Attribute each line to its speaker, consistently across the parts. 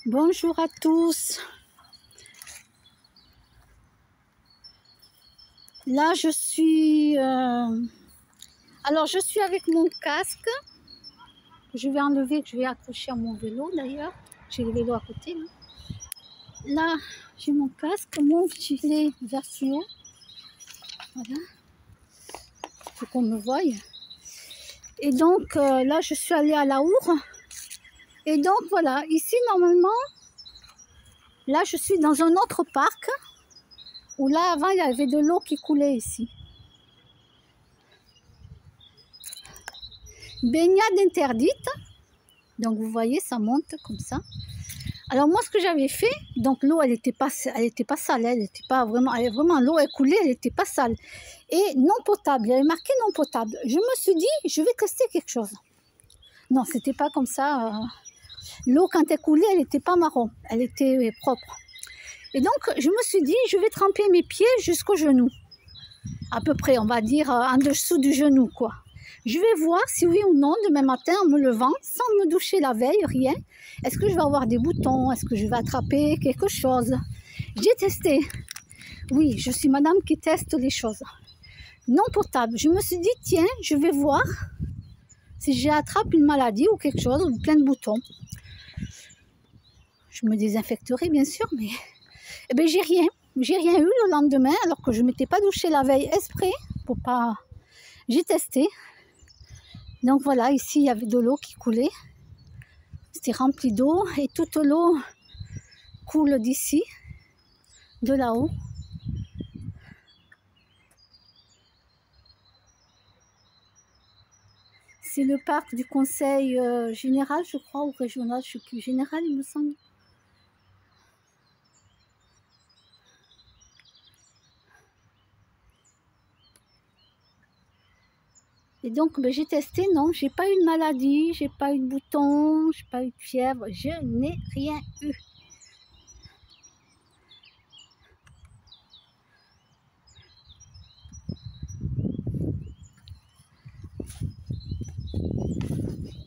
Speaker 1: Bonjour à tous. Là, je suis... Alors, je suis avec mon casque. Je vais enlever, que je vais accrocher à mon vélo d'ailleurs. J'ai le vélo à côté. Là, j'ai mon casque, mon gilet vert fluo. Voilà. Faut qu'on me voie. Et donc, là, je suis allée à la Our. Et donc, voilà. Ici, normalement, là, je suis dans un autre parc. Où là, avant, il y avait de l'eau qui coulait ici. Baignade interdite. Donc, vous voyez, ça monte comme ça. Alors, moi, ce que j'avais fait, donc l'eau, elle n'était pas sale, elle n'était pas vraiment, l'eau est coulée, elle n'était pas sale. Et non potable, il y avait marqué non potable. Je me suis dit, je vais tester quelque chose. Non, c'était pas comme ça. L'eau, quand elle coulait, elle n'était pas marron, elle était propre. Et donc, je me suis dit, je vais tremper mes pieds jusqu'au genou. À peu près, on va dire, en dessous du genou, quoi. Je vais voir si oui ou non, demain matin, en me levant, sans me doucher la veille, rien, est-ce que je vais avoir des boutons, est-ce que je vais attraper quelque chose. J'ai testé. Oui, je suis madame qui teste les choses. Non potable. Je me suis dit, tiens, je vais voir si j'attrape une maladie ou quelque chose, ou plein de boutons. Je me désinfecterai, bien sûr, mais... Eh bien, j'ai rien. J'ai rien eu le lendemain, alors que je ne m'étais pas douché la veille exprès, pour pas... J'ai testé. Donc voilà, ici, il y avait de l'eau qui coulait. C'était rempli d'eau et toute l'eau coule d'ici, de là-haut. C'est le parc du conseil général, je crois, ou régional, je ne sais plus. Général, il me semble. Et donc, ben, j'ai testé, non, j'ai pas eu de maladie, j'ai pas eu de boutons, j'ai pas eu de fièvre, je n'ai rien eu.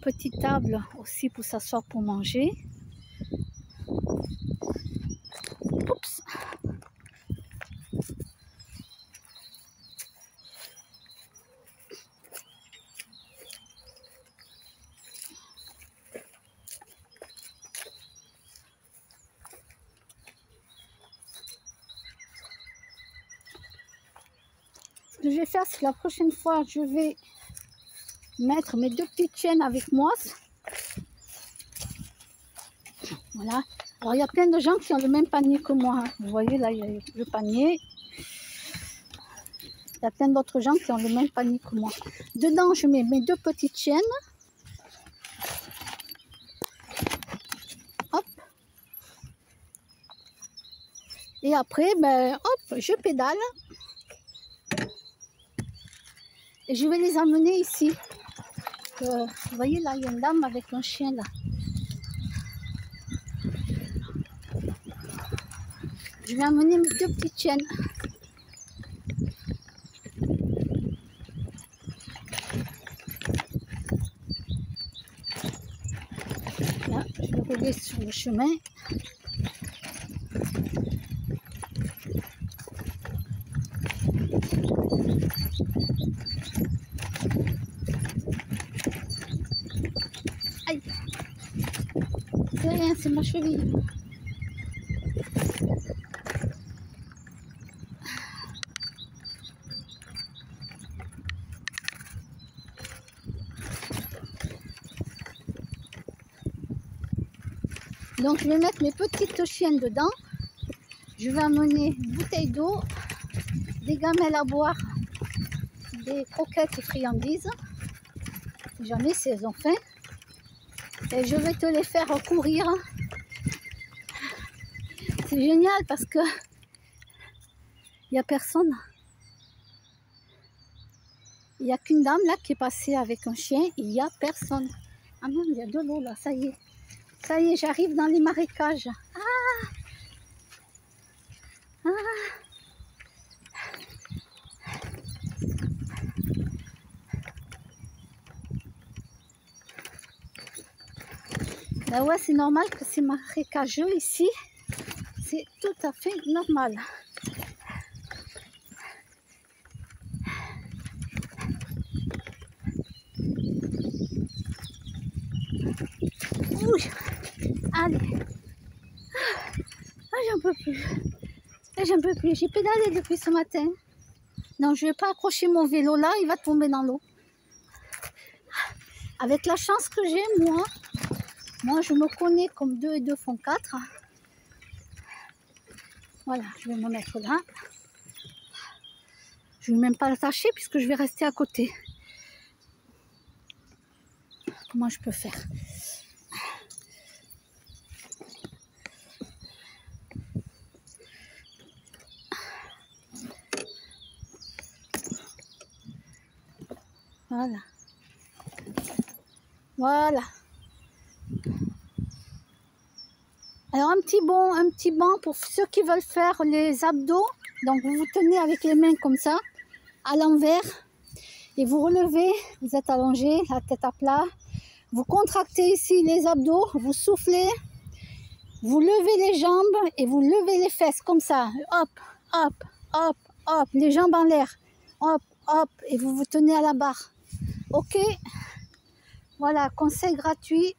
Speaker 1: Petite table aussi pour s'asseoir pour manger. Oups. Ce que je vais faire, c'est que la prochaine fois, je vais mettre mes deux petites chaînes avec moi. Voilà. Alors, il y a plein de gens qui ont le même panier que moi. Vous voyez, là, il y a le panier. Il y a plein d'autres gens qui ont le même panier que moi. Dedans, je mets mes deux petites chaînes. Hop. Et après, ben, hop, je pédale. Et je vais les amener ici. Vous voyez, là, il y a une dame avec un chien, là. Je vais amener mes deux petites chaînes. Là, je vais rouler sur le chemin. Aïe! C'est rien, c'est ma cheville. Donc, je vais mettre mes petites chiennes dedans. Je vais amener une bouteille d'eau, des gamelles à boire, des croquettes et friandises, si jamais si elles ont faim. Et je vais te les faire courir. C'est génial parce que il n'y a personne. Il n'y a qu'une dame là qui est passée avec un chien. Il n'y a personne. Ah non, il y a de l'eau là, ça y est. Ça y est, j'arrive dans les marécages. Ah! Ah! Ben ouais, c'est normal que c'est marécageux ici. C'est tout à fait normal. Ouh, allez. Ah, j'en peux plus. J'en peux plus. J'ai pédalé depuis ce matin. Non, je vais pas accrocher mon vélo là, il va tomber dans l'eau. Avec la chance que j'ai, moi je me connais comme 2 et 2 font 4. Voilà, je vais me mettre là. Je ne vais même pas l'attacher puisque je vais rester à côté. Comment je peux faire? Voilà. Voilà. Alors un petit banc pour ceux qui veulent faire les abdos. Donc vous vous tenez avec les mains comme ça, à l'envers, et vous relevez, vous êtes allongé, la tête à plat. Vous contractez ici les abdos, vous soufflez, vous levez les jambes et vous levez les fesses comme ça. Hop, hop, hop, hop, les jambes en l'air. Hop, hop, et vous vous tenez à la barre. Ok? Voilà, conseil gratuit.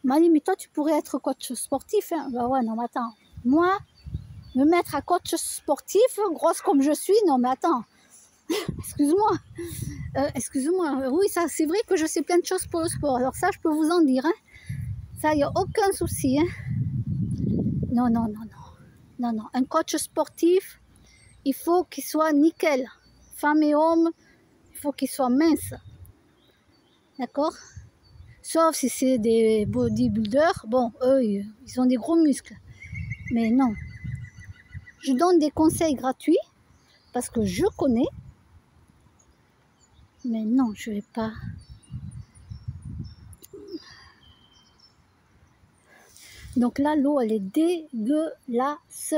Speaker 1: Mali, mais toi, tu pourrais être coach sportif. Hein? Bah ouais, non, mais attends. Moi, me mettre à coach sportif, grosse comme je suis, non, mais attends. Excuse-moi. Excuse-moi. Oui, ça, c'est vrai que je sais plein de choses pour le sport. Alors ça, je peux vous en dire. Hein? Ça, il n'y a aucun souci. Hein? Non, non, non, non. Non, non. Un coach sportif, il faut qu'il soit nickel. Femme et homme, il faut qu'il soit mince. D'accord? Sauf si c'est des bodybuilders. Bon, eux, ils ont des gros muscles. Mais non. Je donne des conseils gratuits parce que je connais. Mais non, je ne vais pas. Donc là, l'eau, elle est dégueulasse.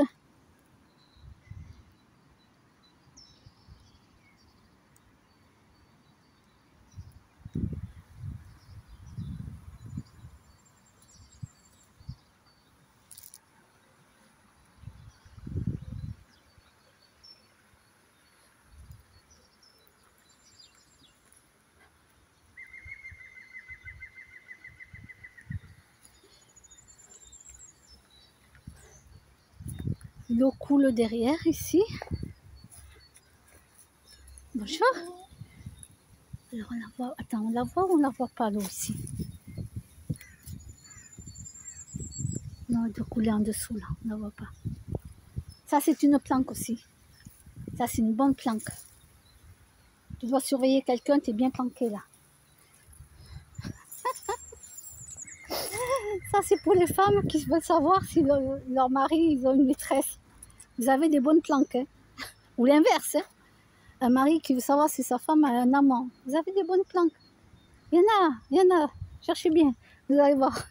Speaker 1: L'eau coule derrière ici. Bonjour. Alors on la voit. Attends, on la voit ou on la voit pas l'eau ici? Non, elle doit couler en dessous là, on la voit pas. Ça c'est une planque aussi. Ça c'est une bonne planque. Tu dois surveiller quelqu'un, tu es bien planqué là. Ça c'est pour les femmes qui veulent savoir si leur mari, ils ont une maîtresse. Vous avez des bonnes planques. Hein? Ou l'inverse. Hein? Un mari qui veut savoir si sa femme a un amant. Vous avez des bonnes planques. Il y en a. Cherchez bien. Vous allez voir.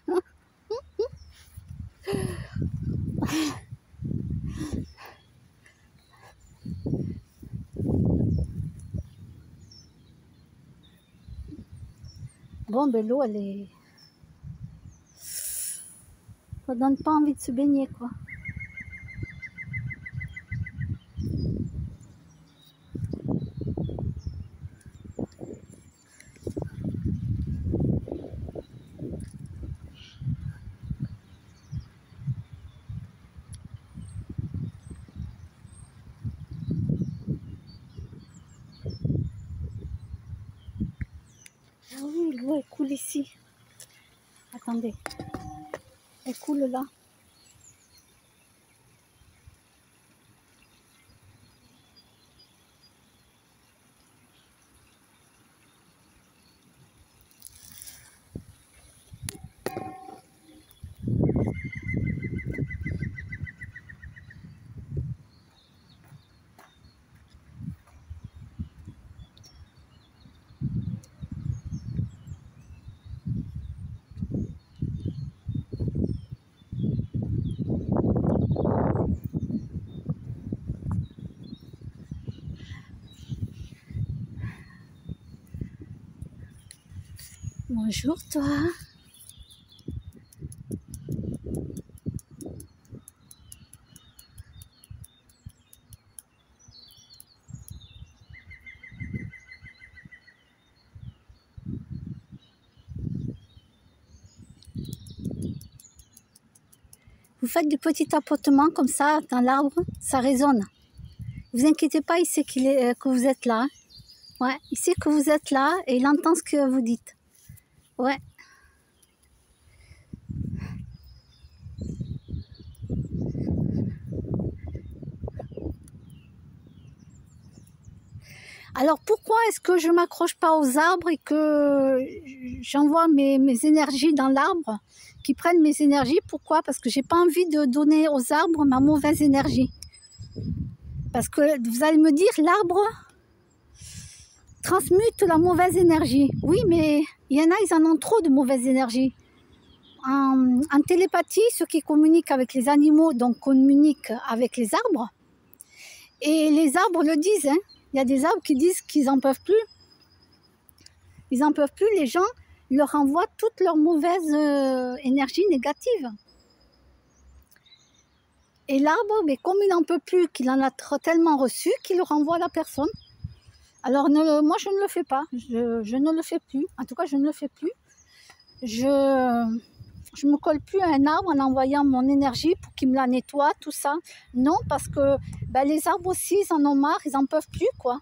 Speaker 1: Bon, ben l'eau, elle est... Ça donne pas envie de se baigner, quoi. Ah oui, l'eau, elle coule ici. Attendez. Elle coule là. Bonjour toi. Vous faites du petit tapotement comme ça dans l'arbre, ça résonne. Vous inquiétez pas, il sait que vous êtes là. Hein. Ouais, il sait que vous êtes là et il entend ce que vous dites. Ouais. Alors pourquoi est-ce que je m'accroche pas aux arbres et que j'envoie mes énergies dans l'arbre, qui prennent mes énergies? Pourquoi? Parce que j'ai pas envie de donner aux arbres ma mauvaise énergie. Parce que vous allez me dire, l'arbre transmute la mauvaise énergie. Oui, mais il y en a, ils en ont trop de mauvaise énergie. En télépathie, ceux qui communiquent avec les animaux, donc communiquent avec les arbres. Et les arbres le disent, hein. Il y a des arbres qui disent qu'ils n'en peuvent plus. Ils n'en peuvent plus, les gens leur envoient toute leur mauvaise énergie négative. Et l'arbre, mais comme il n'en peut plus, qu'il en a tellement reçu, qu'il le renvoie à la personne. Alors moi, je ne le fais pas. Je ne le fais plus. En tout cas, je ne le fais plus. Je me colle plus à un arbre en envoyant mon énergie pour qu'il me la nettoie, tout ça. Non, parce que les arbres aussi, ils en ont marre, ils n'en peuvent plus, quoi.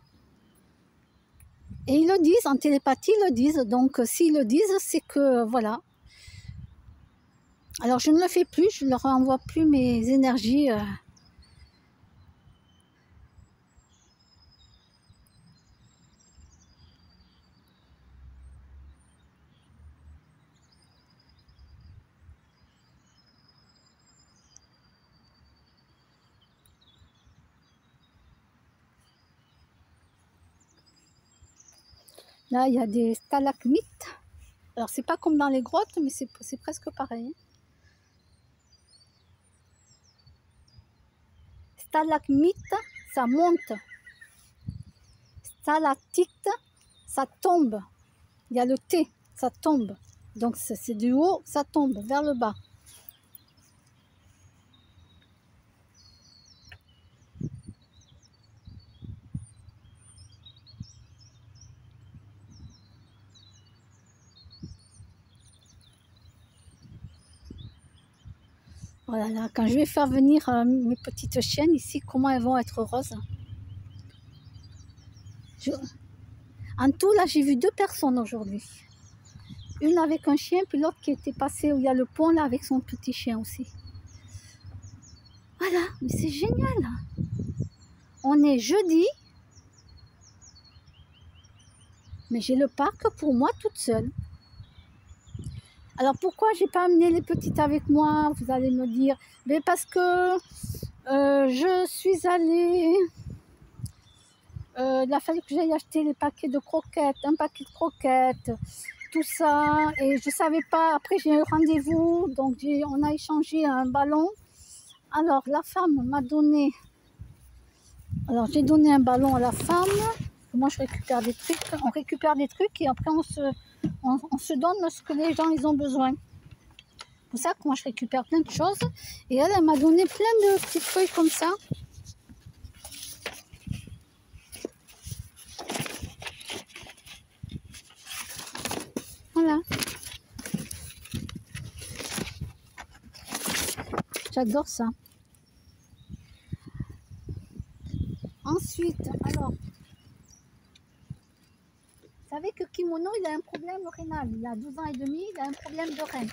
Speaker 1: Et ils le disent, en télépathie, ils le disent. Donc, s'ils le disent, c'est que, voilà. Alors, je ne le fais plus, je ne leur envoie plus mes énergies. Là, il y a des stalagmites. Alors, c'est pas comme dans les grottes, mais c'est presque pareil. Stalagmite, ça monte. Stalactite, ça tombe. Il y a le T, ça tombe. Donc, c'est du haut, ça tombe vers le bas. Voilà, là, quand je vais faire venir mes petites chiennes ici, comment elles vont être roses. En tout, là, j'ai vu 2 personnes aujourd'hui. Une avec un chien, puis l'autre qui était passée où il y a le pont, là, avec son petit chien aussi. Voilà, mais c'est génial. On est jeudi, mais j'ai le parc pour moi toute seule. Alors pourquoi j'ai pas amené les petites avec moi? Vous allez me dire, mais parce que je suis allée, il a fallu que j'aille acheter les paquets de croquettes, un paquet de croquettes, tout ça, et je savais pas. Après j'ai eu rendez-vous, donc on a échangé un ballon. Alors la femme m'a donné, alors j'ai donné un ballon à la femme. Moi je récupère des trucs, on récupère des trucs et après on se donne ce que les gens ils ont besoin. C'est pour ça que moi je récupère plein de choses. Et elle m'a donné plein de petites feuilles comme ça. Voilà. J'adore ça. Ensuite, alors, vous savez que Kimono, il a un problème rénal. Il a 12 ans et demi, il a un problème de rein.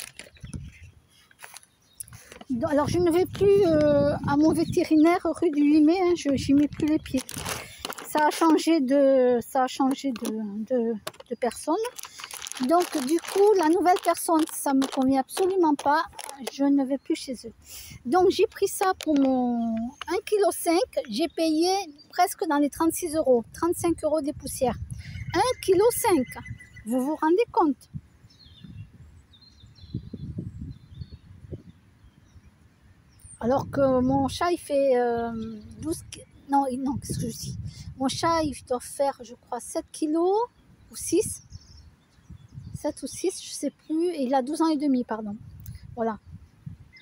Speaker 1: Alors, je ne vais plus à mon vétérinaire rue du 8 mai, hein, je n'y mets plus les pieds. Ça a changé de personne. Donc, du coup, la nouvelle personne, ça ne me convient absolument pas. Je ne vais plus chez eux. Donc, j'ai pris ça pour mon 1,5 kg. J'ai payé presque dans les 36 €, 35 € des poussières. 1,5 kg. Vous vous rendez compte? Alors que mon chat, il fait 12... Non, qu'est-ce que je dis? Mon chat, il doit faire, je crois, 7 kilos ou 6. 7 ou 6, je sais plus, et il a 12 ans et demi, pardon. Voilà.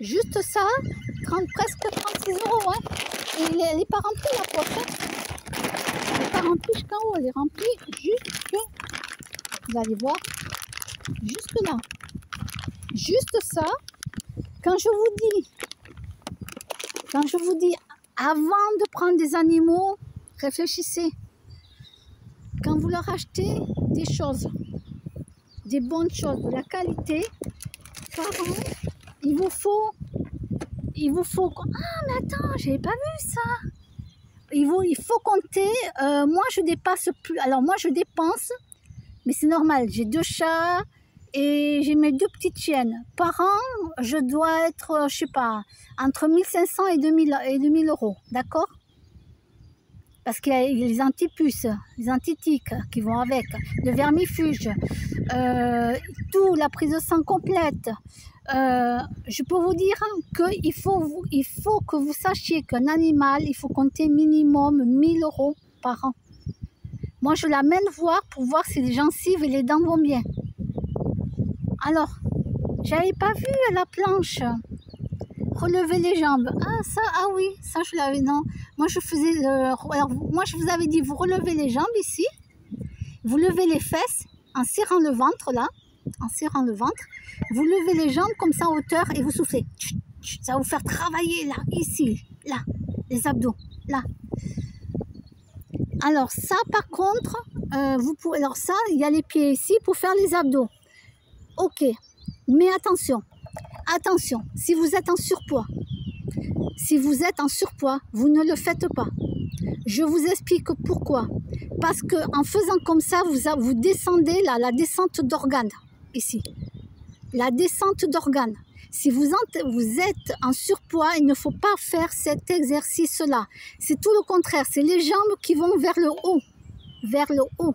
Speaker 1: Juste ça, presque 36 €. Hein. Et elle n'est pas remplie la poche. Hein. Elle n'est pas remplie jusqu'en haut, elle est remplie jusque, vous allez voir, jusque là. Juste ça, quand je vous dis, avant de prendre des animaux, réfléchissez. Quand vous leur achetez des choses, des bonnes choses, de la qualité, par an, il vous faut, ah mais attends, j'avais pas vu ça. Il faut compter, moi je dépasse plus, alors moi je dépense, mais c'est normal, j'ai 2 chats et j'ai mes 2 petites chiennes. Par an, je dois être, je sais pas, entre 1500 et 2000 €, d'accord? Parce qu'il y a les antipuces, les antitiques qui vont avec, le vermifuge, tout, la prise de sang complète. Je peux vous dire qu'il faut que vous sachiez qu'un animal, il faut compter minimum 1000 € par an. Moi, je l'amène voir pour voir si les gencives et les dents vont bien. Alors, j'avais pas vu la planche. Relever les jambes. Ah, ça, ah oui, ça je l'avais, non. Moi, je faisais le... Alors, moi, je vous avais dit, vous relevez les jambes ici. Vous levez les fesses en serrant le ventre, là. En serrant le ventre. Vous levez les jambes comme ça en hauteur et vous soufflez. Ça va vous faire travailler, là, ici, là. Les abdos, là. Alors, ça, par contre, vous pouvez... Alors, ça, il y a les pieds ici pour faire les abdos. Ok. Mais attention. Attention, si vous êtes en surpoids, vous ne le faites pas. Je vous explique pourquoi. Parce que en faisant comme ça, vous descendez là, la descente d'organes, ici. La descente d'organes. Si vous êtes en surpoids, il ne faut pas faire cet exercice-là. C'est tout le contraire, c'est les jambes qui vont vers le haut. Vers le haut.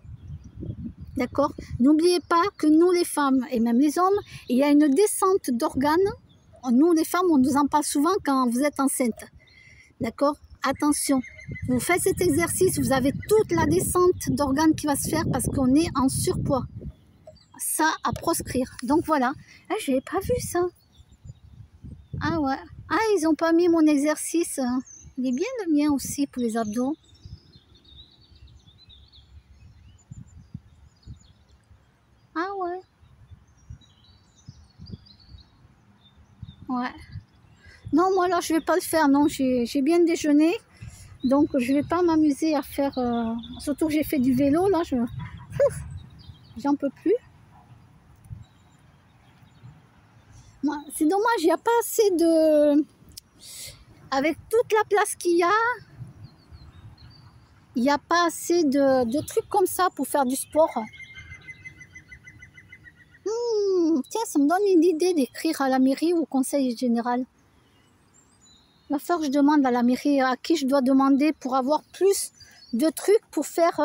Speaker 1: D'accord? N'oubliez pas que nous les femmes et même les hommes, il y a une descente d'organes. Nous les femmes, on nous en parle souvent quand vous êtes enceinte. D'accord? Attention, vous faites cet exercice, vous avez toute la descente d'organes qui va se faire parce qu'on est en surpoids. Ça à proscrire. Donc voilà. Ah, je n'avais pas vu ça. Ah ouais. Ah, ils n'ont pas mis mon exercice. Il est bien le mien aussi pour les abdos. Ah ouais. Ouais. Non, moi là, je vais pas le faire. Non, j'ai bien déjeuné. Donc, je vais pas m'amuser à faire... Surtout que j'ai fait du vélo, là. J'en peux plus. C'est dommage, il n'y a pas assez de... Avec toute la place qu'il y a, il n'y a pas assez de trucs comme ça pour faire du sport. Tiens, ça me donne une idée d'écrire à la mairie ou au conseil général. Il va falloir que je demande à la mairie à qui je dois demander pour avoir plus de trucs pour faire...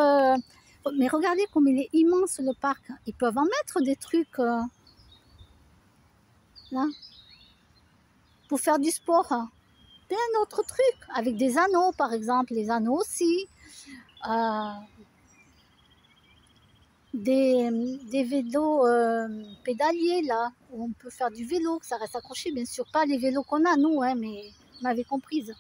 Speaker 1: Mais regardez comme il est immense le parc. Ils peuvent en mettre des trucs là pour faire du sport. Plein d'autres trucs avec des anneaux par exemple. Les anneaux aussi. Des vélos pédaliers là où on peut faire du vélo. Ça reste accroché bien sûr. Pas les vélos qu'on a nous, hein, mais vous m'avez comprise.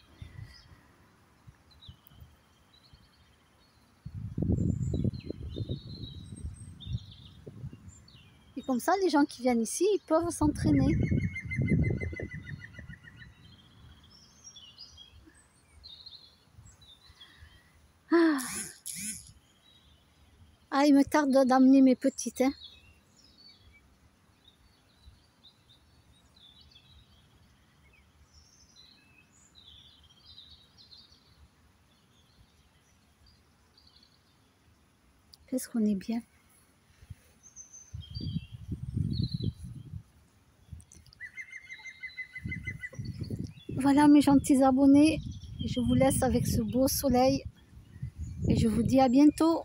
Speaker 1: Et comme ça, les gens qui viennent ici, ils peuvent s'entraîner. Ah, il me tarde d'amener mes petites. Hein. Qu'est-ce qu'on est bien. Voilà mes gentils abonnés, je vous laisse avec ce beau soleil et je vous dis à bientôt.